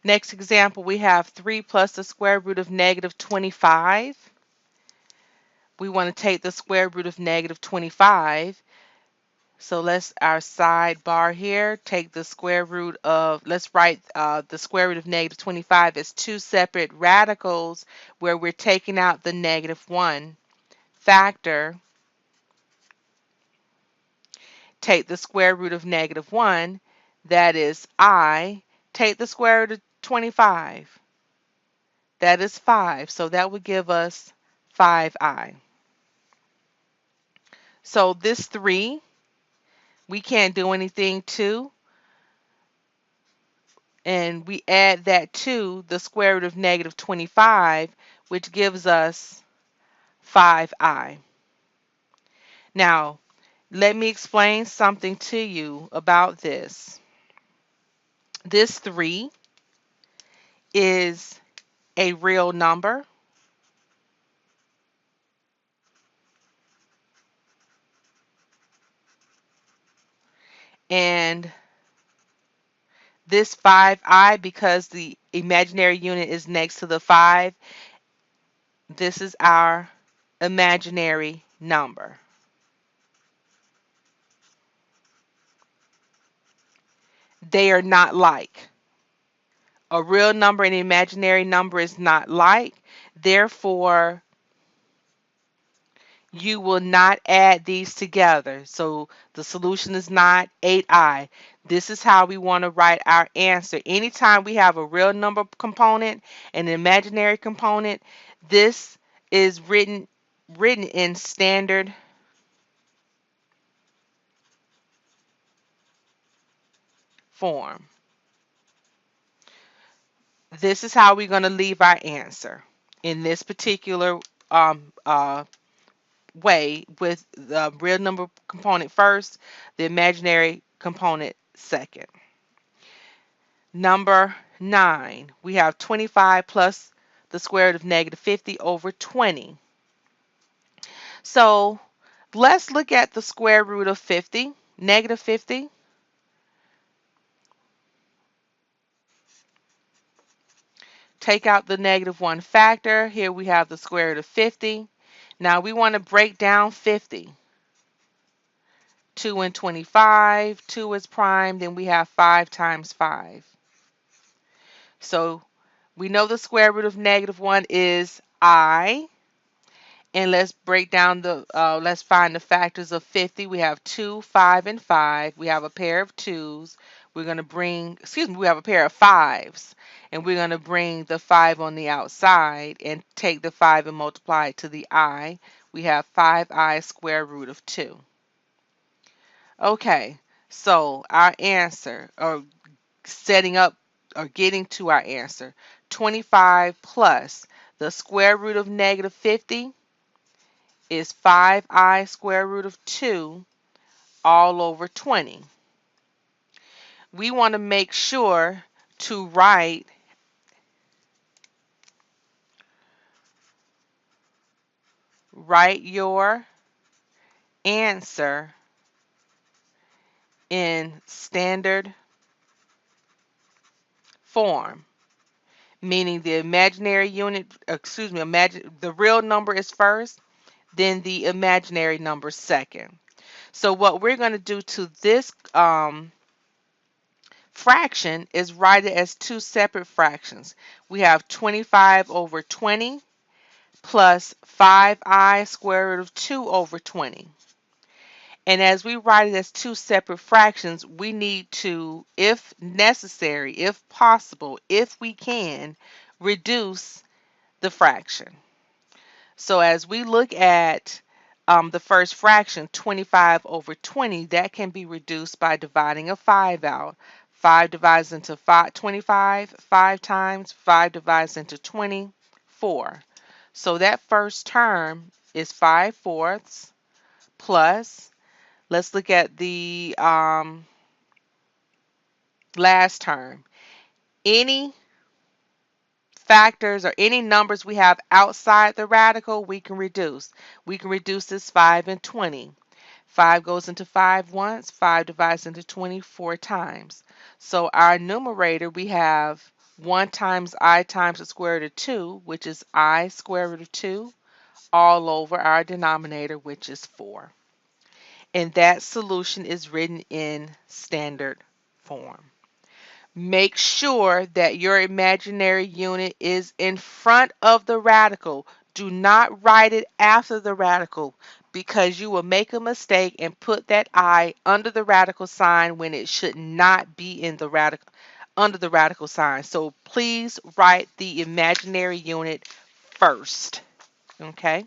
Next example, we have 3 plus the square root of negative 25. We want to take the square root of negative 25. So let's our sidebar here, take the square root of, let's write the square root of negative 25 as two separate radicals where we're taking out the negative 1 factor. Take the square root of negative 1, that is I. Take the square root of 25, that is 5. So that would give us 5i. So this 3, we can't do anything to, and we add that to the square root of negative 25, which gives us 5i. Now, let me explain something to you about this. This 3 is a real number, and this 5i, because the imaginary unit is next to the 5, this is our imaginary number. They are not like. A real number and an imaginary number is not like. Therefore, you will not add these together. So the solution is not 8i. This is how we want to write our answer. Anytime we have a real number component and an imaginary component, this is written in standard form. This is how we're going to leave our answer in this particular um, uh, way, with the real number component first, the imaginary component second. Number 9, we have 25 plus the square root of negative 50 over 20. So let's look at the square root of 50, negative 50. Take out the negative 1 factor. Here we have the square root of 50. Now we want to break down 50. 2 and 25, 2 is prime, then we have 5 times 5. So we know the square root of negative 1 is I. And let's break down let's find the factors of 50. We have 2, 5, and 5. We have a pair of 2s. We're going to bring, we have a pair of 5s. And we're going to bring the 5 on the outside and take the 5 and multiply it to the I. We have 5i square root of 2. Okay, so our answer, or setting up or getting to our answer, 25 plus the square root of negative 50 is 5i square root of 2 all over 20. We want to make sure to write your answer in standard form, meaning the imaginary unit, the real number is first, then the imaginary number second. So what we're going to do to this fraction is write it as two separate fractions. We have 25 over 20 plus 5i square root of 2 over 20. And as we write it as two separate fractions, we need to, if necessary, if possible, if we can, reduce the fraction. So as we look at the first fraction, 25 over 20, that can be reduced by dividing a 5 out. 5 divides into 25 5 times, 5 divides into 20, 4. So that first term is 5/4 plus, let's look at the last term. Any factors or any numbers we have outside the radical, we can reduce. We can reduce this 5 and 20. 5 goes into 5 once, 5 divides into 20 4 times. So our numerator, we have 1 times I times the square root of 2, which is I square root of 2, all over our denominator, which is 4. And that solution is written in standard form. Make sure that your imaginary unit is in front of the radical. Do not write it after the radical because you will make a mistake and put that I under the radical sign when it should not be in the radical under the radical sign. So please write the imaginary unit first. Okay?